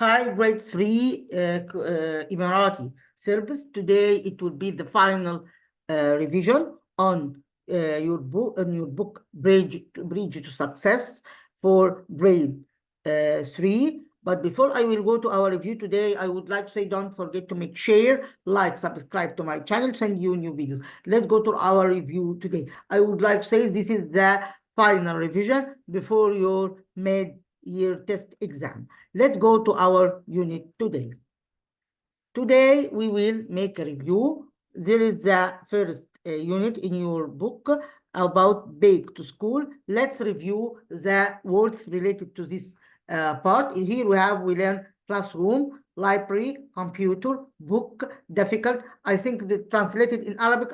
Hi, grade 3 Emirati syllabus. Today it will be the final revision on your book Bridge to Success for grade 3. But before I will go to our review today, I would like to say don't forget to make share, like, subscribe to my channel, send you new videos. Let's go to our review today. I would like to say this is the final revision before your mid-year test exam. Let's go to our unit today. Today, we will make a review. There is the first unit in your book about back to school. Let's review the words related to this part. Here we learn classroom, library, computer, book, difficult. I think that translated in Arabic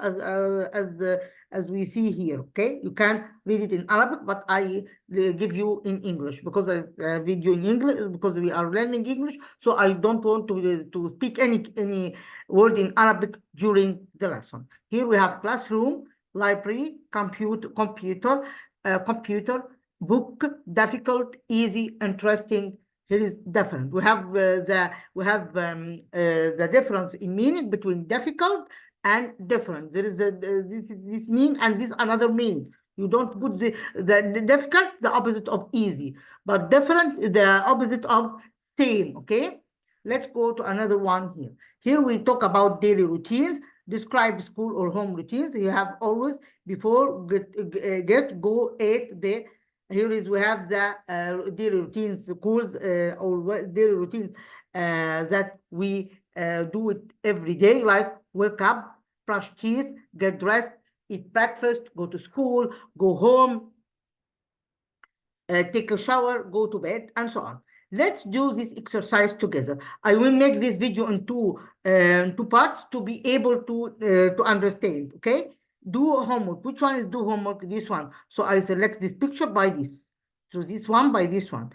as we see here. Okay, you can read it in Arabic, but I give you in English because I video in English because we are learning English. So I don't want to speak any word in Arabic during the lesson. Here we have classroom, library, computer, book, difficult, easy, interesting. Here is different. We have the difference in meaning between difficult and different. There is this mean and this another mean. You don't put the difficult, the opposite of easy, but different, the opposite of same. Okay, let's go to another one here. Here we talk about daily routines. Describe school or home routines. You have always before get go eat the. Here is we have the daily routines, schools or daily routines that we do it every day, like wake up, brush teeth, get dressed, eat breakfast, go to school, go home, take a shower, go to bed, and so on. Let's do this exercise together. I will make this video in two parts to be able to understand. Okay, do homework. Which one is do homework? This one. So I select this picture by this. So this one by this one.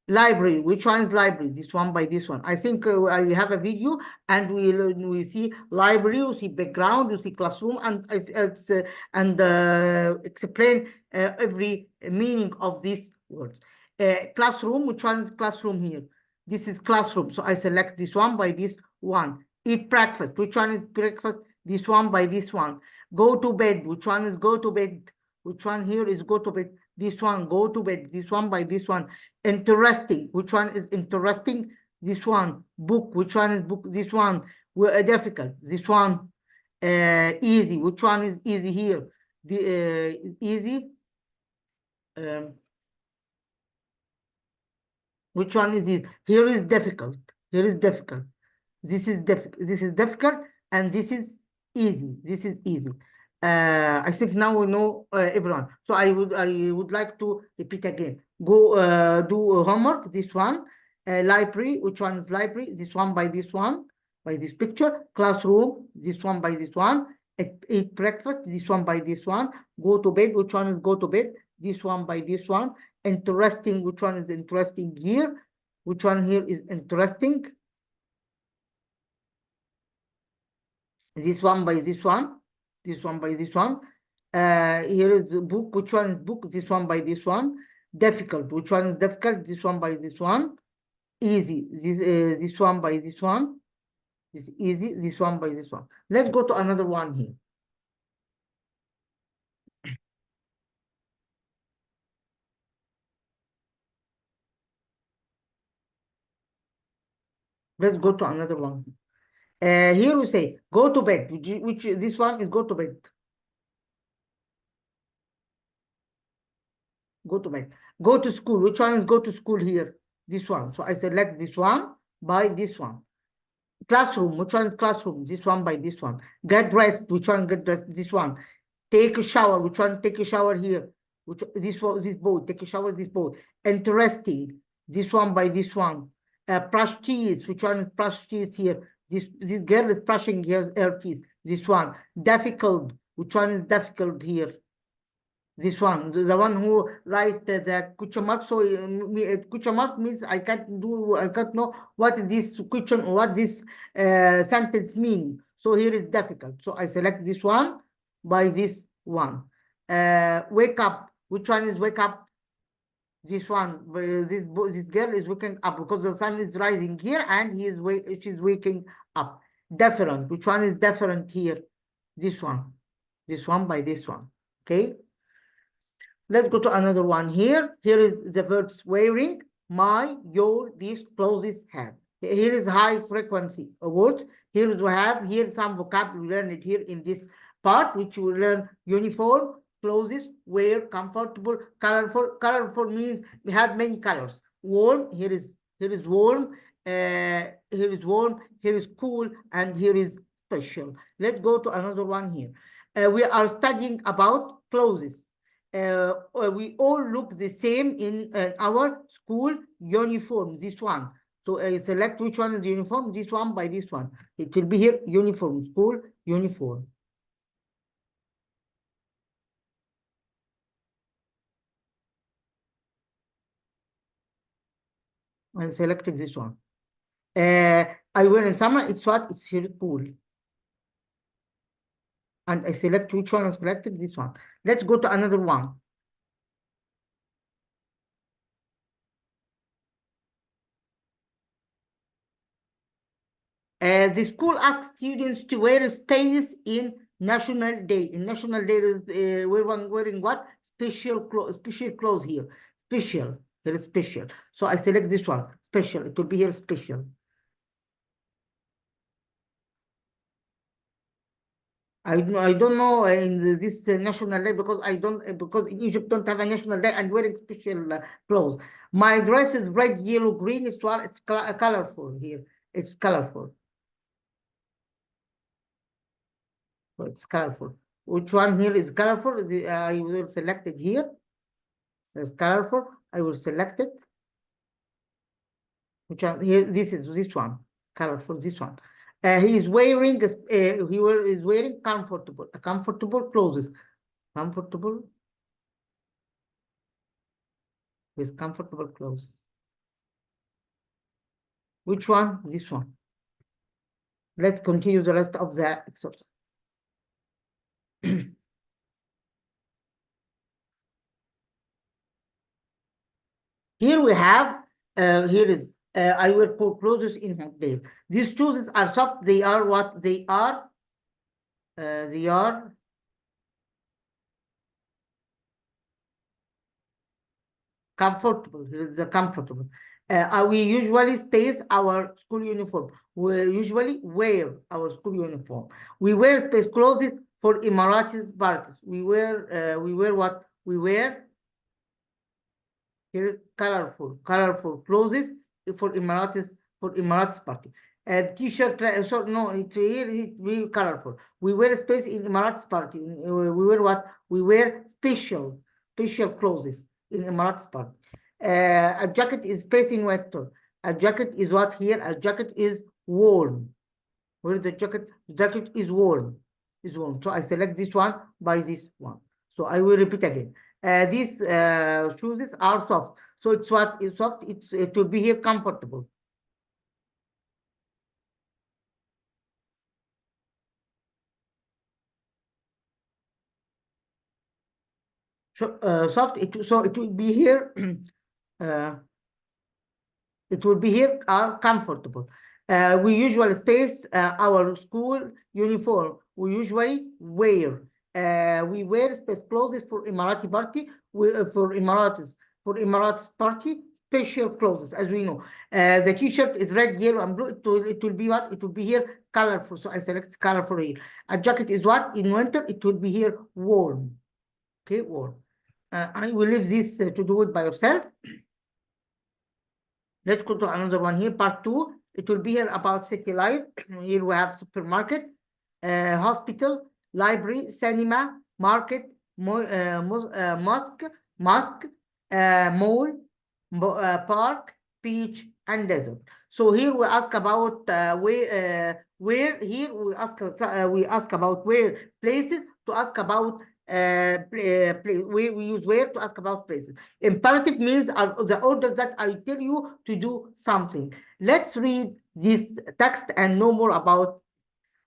Library. Which one is library? This one by this one. I think I have a video, and we see library, we see background, we see classroom, and explain every meaning of these words. Classroom. Which one is classroom here? This is classroom. So I select this one by this one. Eat breakfast. Which one is breakfast? This one by this one. Go to bed. Which one is go to bed? Which one here is go to bed? This one, go to bed. This one by this one. Interesting. Which one is interesting? This one. Book. Which one is book? This one. Difficult. This one. Easy. Which one is easy here? The easy. Which one is it? Here is difficult. Here is difficult. This is difficult. This is difficult, and this is easy. This is easy. I think now we know everyone. So I would like to repeat again. Go do homework. This one. Library. Which one is library? This one by this one, by this picture. Classroom. This one by this one. Eat breakfast. This one by this one. Go to bed. Which one is go to bed? This one by this one. Interesting. Which one is interesting here? Which one here is interesting? This one by this one. This one by this one. Here is the book. Which one is book? This one by this one. Difficult. Which one is difficult? This one by this one. Easy. This one by this one. This easy. This one by this one. Let's go to another one here. Let's go to another one. Here we say go to bed. Which this one is go to bed. Go to bed. Go to school. Which one is go to school here? This one. So I select this one by this one. Classroom. Which one is classroom? This one by this one. Get dressed. Which one get dressed? This one. Take a shower. Which one take a shower here? Which this one? This boat. Take a shower. This boat. Interesting. This one by this one. Brush teeth. Which one is brush teeth here? This girl is brushing her teeth. This one. Difficult. Which one is difficult here? This one, the one who write the question mark. So question mark means I can't know what this question or what this sentence mean. So here is difficult. So I select this one by this one. Wake up. Which one is wake up? This one, this girl is waking up because the sun is rising here and she's waking up. Different. Which one is different here? This one. This one by this one. Okay. Let's go to another one here. Here is the verbs wearing, my, your, these clothes have. Here is high frequency words. Here we have here some vocabulary. We learn it here in this part, which we learn uniform, clothes, wear, comfortable, colorful. Colorful means we have many colors. Warm, here is warm, here is warm, here is cool, and here is special. Let's go to another one here. We are studying about clothes. We all look the same in our school uniform, this one. So select which one is the uniform, this one by this one. It will be here, uniform, school uniform. I'm selecting this one. I wear in summer, it's what? It's here cool. And I select which one I selected, this one. Let's go to another one. The school asks students to wear space in National Day. In National Day, wearing what? Special clothes here. Special. Here is special. So I select this one. Special. It will be here special. I don't know in this National Day because because in Egypt don't have a National Day and wearing special clothes. My dress is red, yellow, green. It's colorful here. It's colorful. So it's colorful. Which one here is colorful? I will select it here. It's colorful. I will select it. Which one? Here, this is this one. Colorful. This one. He is wearing. Is wearing comfortable clothes. Comfortable. With comfortable clothes. Which one? This one. Let's continue the rest of the exercise. Here we have, here is, I wear clothes in hot days. These shoes are soft. They are what? They are comfortable. Here is the comfortable. We usually space our school uniform. We usually wear our school uniform. We wear space clothes for Emirati parties. We wear what? We wear. Here is colorful clothes for Emirati party. T-shirt, so no, here it's really colorful. We wear space in Emirati party. We wear what? We wear special clothes in Emirati party. A jacket is space in winter. A jacket is what here? A jacket is warm. Where is the jacket? Jacket is warm. Is warm. So I select this one by this one. So I will repeat again. These shoes are soft. So it's what is soft? It will be here comfortable. So soft. So it will be here. It will be here are comfortable. We usually space our school uniform. We usually wear. We wear space clothes for Emirati party. For Emiratis party, special clothes, as we know. The T-shirt is red, yellow, and blue. It will be what? It will be here colorful. So I select colorful here. A jacket is what? In winter, it will be here warm. Okay, warm. I will leave this to do it by yourself. Let's go to another one here, part 2. It will be here about city life. Here we have supermarket, hospital, library, cinema, market, mosque, mall, park, beach, and desert. So here we ask about where. Here we ask about where places to ask about we use where to ask about places. Imperative means the order that I tell you to do something. Let's read this text and know more about.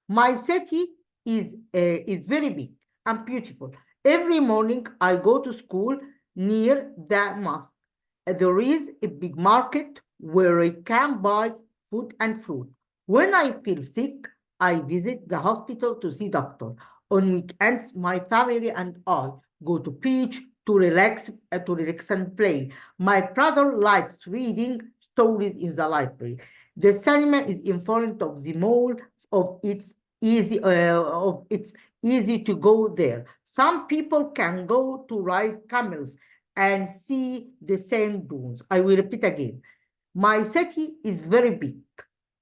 My city is very big and beautiful. Every morning I go to school near the mosque. there is a big market where I can buy food and fruit. When I feel sick, I visit the hospital to see doctor. On weekends, my family and I go to beach to relax and play. My brother likes reading stories in the library. The cinema is in front of the mall. Of it's easy to go there. Some people can go to ride camels and see the sand dunes. I will repeat again. My city is very big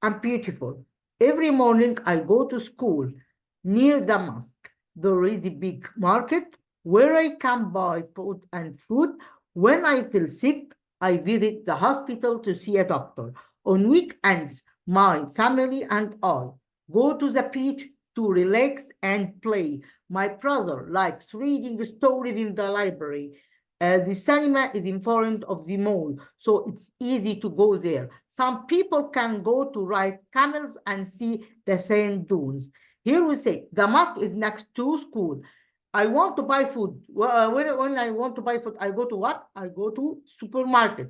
and beautiful. Every morning I go to school near the mosque. There is a big market where I can buy food and fruit. When I feel sick, I visit the hospital to see a doctor. On weekends, my family and I go to the beach to relax and play. My brother likes reading stories in the library. The cinema is in front of the mall, so it's easy to go there. Some people can go to ride camels and see the sand dunes. Here we say the mosque is next to school. I want to buy food. When I want to buy food, I go to what? I go to supermarket.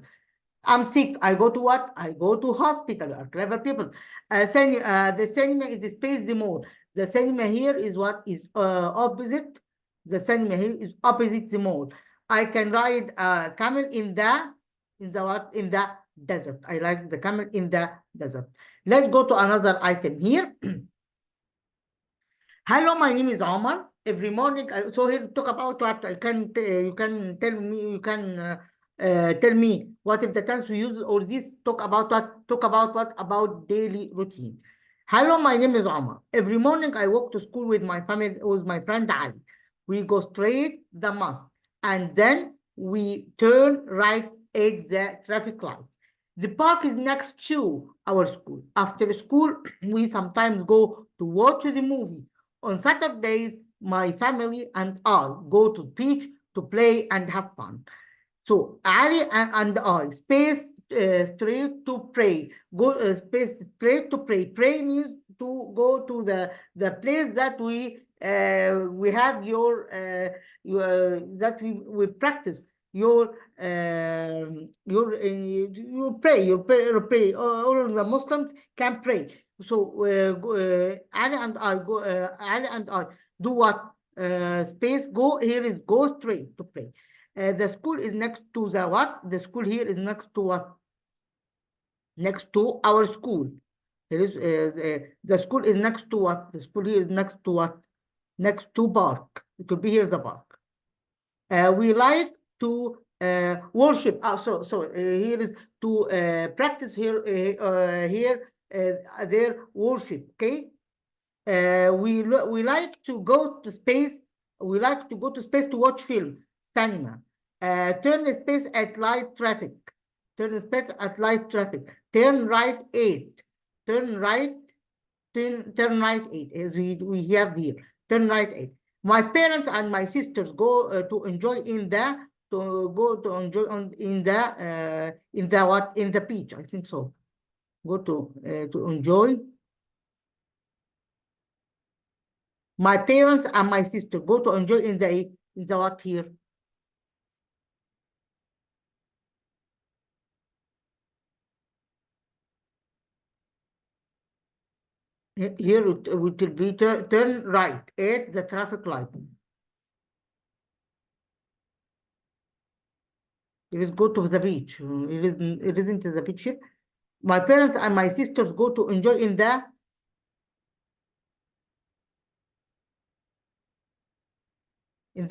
I'm sick. I go to what? I go to hospital. Are clever people. The cinema is the space the mall. The cinema here is what is opposite. The cinema here is opposite the mall. I can ride a camel in the desert. I like the camel in the desert. Let's go to another item here. Hello, my name is Omar. Every morning, so here talk about what I can. You can tell me. You can tell me what is the tense we use, or this talk about what? Talk about what? About daily routine. Hello, my name is Omar. Every morning, I walk to school with my family, with my friend Ali. We go straight the mosque, and then we turn right at the traffic light. The park is next to our school. After school, we sometimes go to watch the movie. On Saturdays, my family and I go to the beach to play and have fun. So Ali and I space straight to pray. Go space straight to pray. Pray means to go to the place that we have that we practice your you pray. All the Muslims can pray. So Ali and I do what? Space go here is go straight to pray. The school is next to the what? The school here is next to what? Next to our school. There is the school is next to what? The school here is next to what? Next to park. It will be here the park. We like to worship. Here is to practice here their worship. Okay. We like to go to space. We like to go to space to watch film. Cinema. Turn space at light traffic. Turn space at light traffic. Turn right 8. Turn right 8, as we have here. Turn right 8. My parents and my sisters go to enjoy in the beach. I think so. Go to enjoy. My parents and my sister go to enjoy in the what here? Here it will be turn right at the traffic light. It is go to the beach. It isn't the beach here. My parents and my sisters go to enjoy in the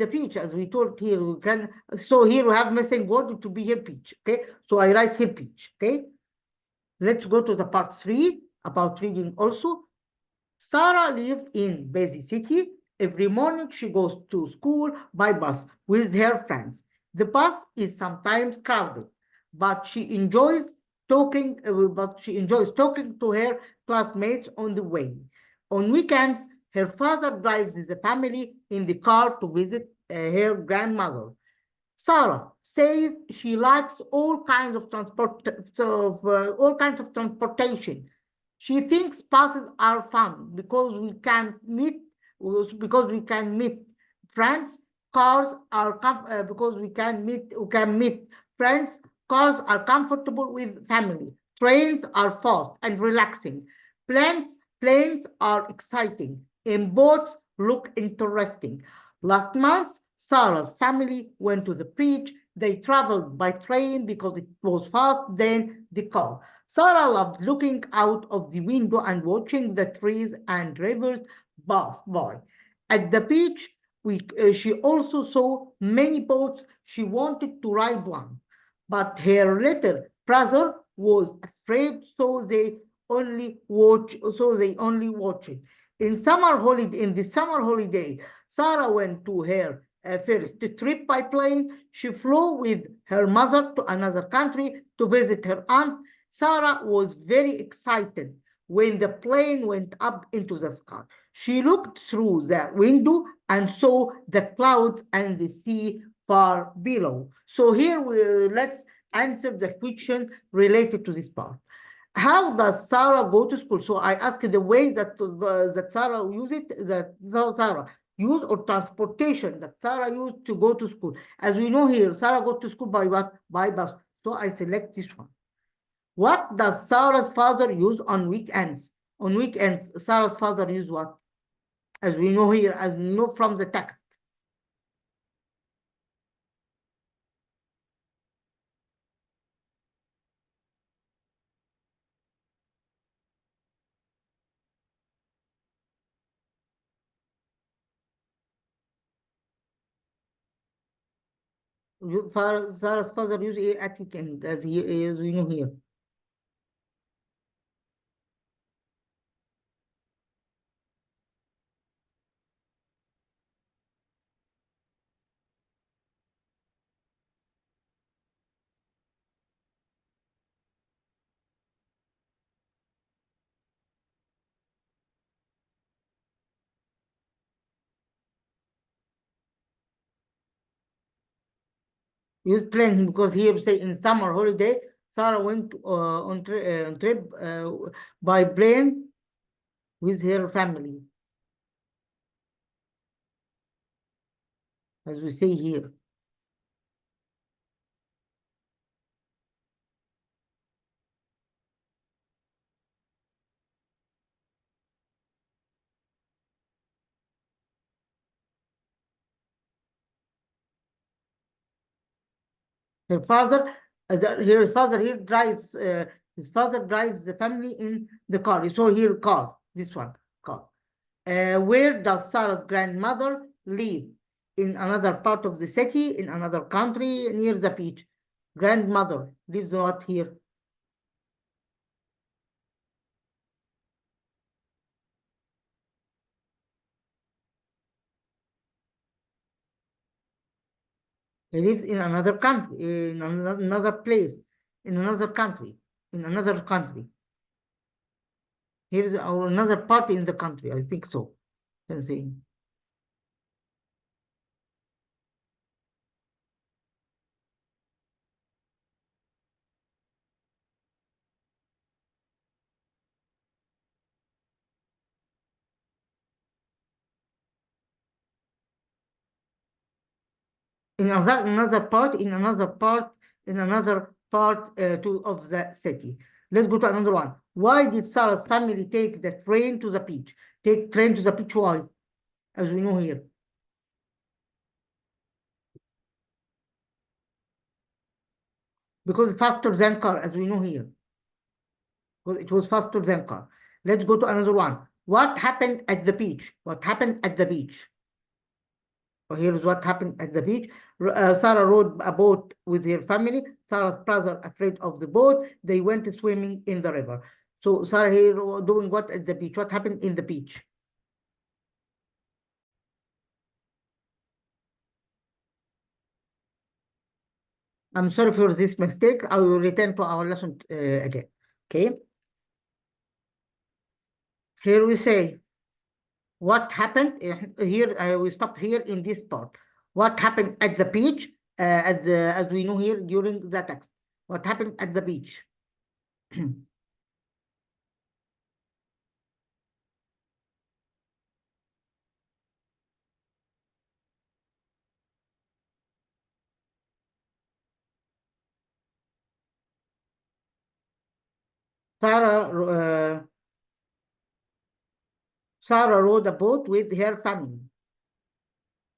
beach, as we told here. We can, so here we have missing word to be here beach. Okay, so I write here beach. Okay, let's go to the part 3 about reading also. Sarah lives in busy city. Every morning she goes to school by bus with her friends. The bus is sometimes crowded, but she enjoys talking. To her classmates on the way. On weekends, her father drives the family in the car to visit her grandmother. Sarah says she likes all kinds of transportation. She thinks buses are fun because we can meet friends. Cars are because we can meet friends. Cars are comfortable with family. Trains are fast and relaxing. Planes are exciting. And boats look interesting. Last month, Sarah's family went to the beach. They traveled by train because it was faster than the car. Sarah loved looking out of the window and watching the trees and rivers pass by. At the beach, she also saw many boats. She wanted to ride one, but her little brother was afraid, so they only watched. In the summer holiday, Sarah went to her first trip by plane. She flew with her mother to another country to visit her aunt. Sarah was very excited when the plane went up into the sky. She looked through the window and saw the clouds and the sea far below. So here let's answer the question related to this part. How does Sarah go to school? So I asked the way that Sarah use it, that Sarah use, or transportation that Sarah used to go to school. As we know here, Sarah goes to school by what? By bus. So I select this one. What does Sarah's father use on weekends? On weekends, Sarah's father use what? As we know here, as we know from the text. Sarah's father use at weekend, as we know here. Use plane because here say in summer holiday, Sarah went on trip by plane with her family, as we say here. Her father, her father here drives. His father drives the family in the car. So here, car. This one, car. Where does Sarah's grandmother live? In another part of the city, in another country, near the beach. Grandmother lives what here? He lives in another country, in another place, in another country, in another country. Here's another part in the country, I think so. Can say. In another part of the city. Let's go to another one. Why did Sarah's family take the train to the beach? Take train to the beach, why? As we know here. Because faster than car, as we know here. Because it was faster than car. Let's go to another one. What happened at the beach? What happened at the beach? So here's what happened at the beach. Sarah rode a boat with her family. Sarah's brother, afraid of the boat, they went swimming in the river. So Sarah here doing what at the beach? What happened in the beach? I'm sorry for this mistake. I will return to our lesson again. Okay. Here we say, what happened here? We stopped here in this part. What happened at the beach? As we know here during the text. What happened at the beach? Sarah rode a boat with her family.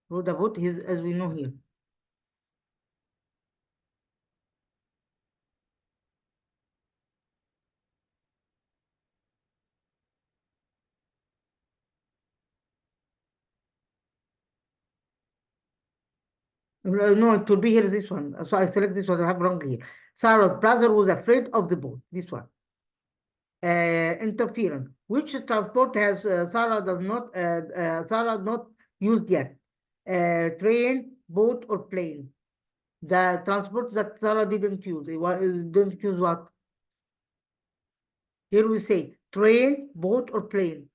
Rode a boat, as we know here. No, it will be here, this one. So I select this one, I have wrong here. Sarah's brother was afraid of the boat, this one. Interference. Which transport has Sarah not used yet? Train, boat, or plane? The transport that Sarah didn't use. Didn't use what? Here we say train, boat, or plane.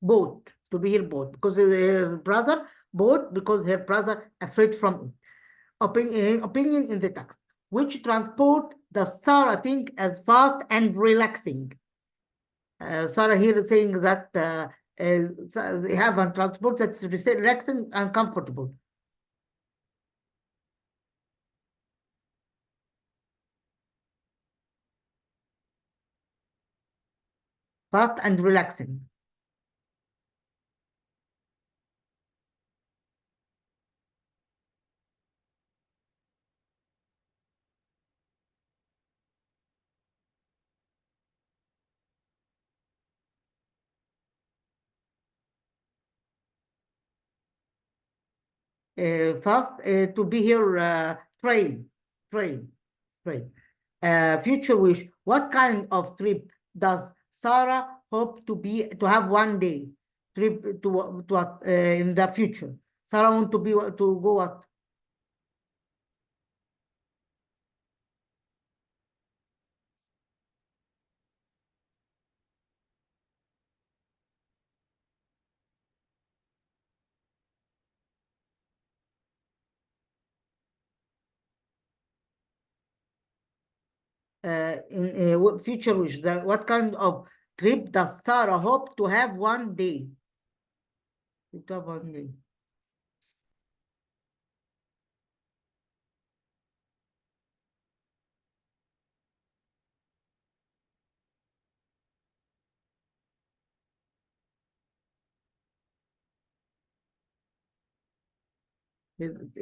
Boat, to be her boat, because her brother, boat, because her brother afraid from it. Opinion in the text. Which transport does Sarah think as fast and relaxing? Sarah here is saying that they have a transport that's relaxing and comfortable. Fast and relaxing. Fast to be here, train. Future wish. What kind of trip does Sarah hope to have one day? Trip to what in the future? Sarah want to go what? In future wish. What kind of trip does Sarah hope to have one day? To have one day.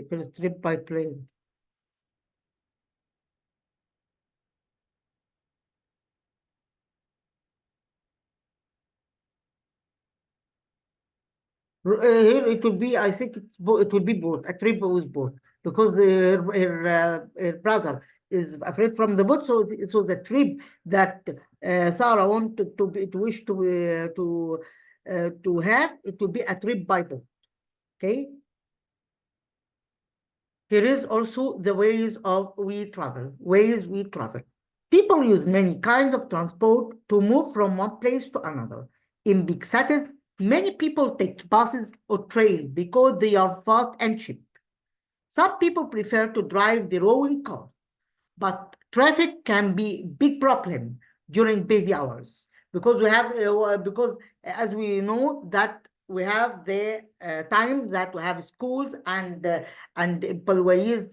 First trip by plane. Here it will be, I think it will be boat, a trip with boat, because her brother is afraid from the boat, so the trip that Sarah wanted to wish to have, it will be a trip by boat. Okay. Here is also the ways we travel. People use many kinds of transport to move from one place to another. In big cities, many people take buses or trains because they are fast and cheap. Some people prefer to drive their own car, but traffic can be a big problem during busy hours because as we know that we have the time that we have schools and employees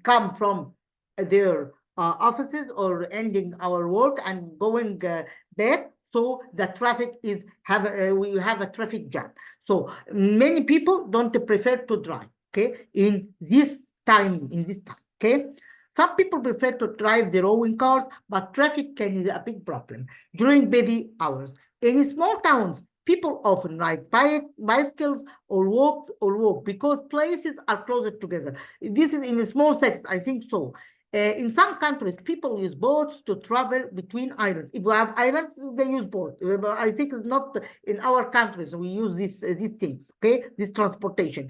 come from their offices or ending our work and going back. So the traffic is we have a traffic jam. So many people don't prefer to drive. Okay, in this time, okay? Some people prefer to drive their own cars, but traffic can be a big problem during busy hours. In small towns, people often ride bicycles or walk because places are closer together. This is in the small cities, I think so. In some countries, people use boats to travel between islands. If we have islands, they use boats. I think it's not in our countries we use these things, okay? This transportation.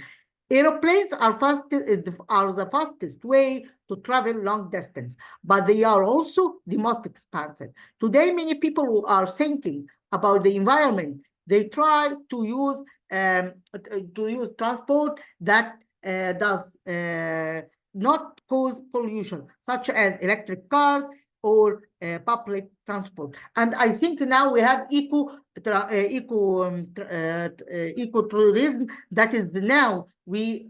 Aeroplanes are the fastest way to travel long distance, but they are also the most expensive. Today, many people who are thinking about the environment, they try to use transport that does not cause pollution, such as electric cars or public transport. And I think now we have ecotourism. That is now we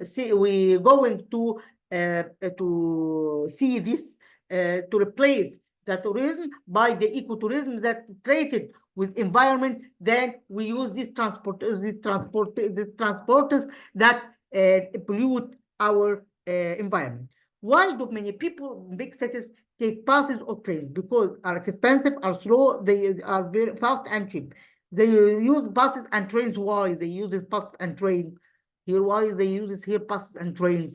going to see this to replace the tourism by the ecotourism that treated with environment. Then we use these transporters that pollute our environment. Why do many people in big cities take buses or trains? Because are expensive, are slow, they are very fast and cheap. They use buses and trains. Why they use this buses and trains? Here, why they use this here buses and trains?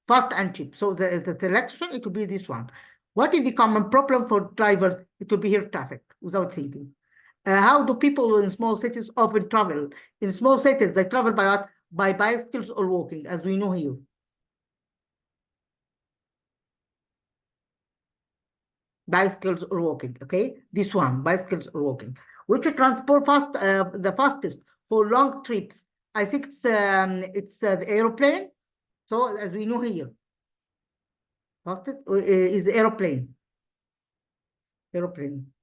Fast and cheap. So the selection, it will be this one. What is the common problem for drivers? It will be here traffic, without thinking. How do people in small cities often travel? In small cities, they travel by what? By bicycles or walking, as we know here. Bicycles or walking, okay? This one, bicycles or walking. Which transport the fastest for long trips? I think it's the aeroplane. So as we know here, fastest is aeroplane. Aeroplane.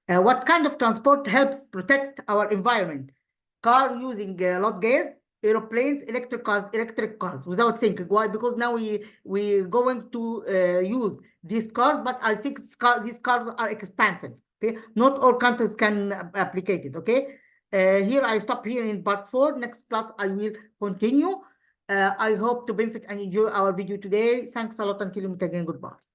What kind of transport helps protect our environment? Car using a lot of gas, aeroplanes, electric cars, without thinking. Why? Because now we're going to use these cars, but I think these cars are expensive. Okay, not all countries can applicate it. Okay, here I stop here in part 4. Next class I will continue. I hope to benefit and enjoy our video today. Thanks a lot. Until we meet again. Goodbye.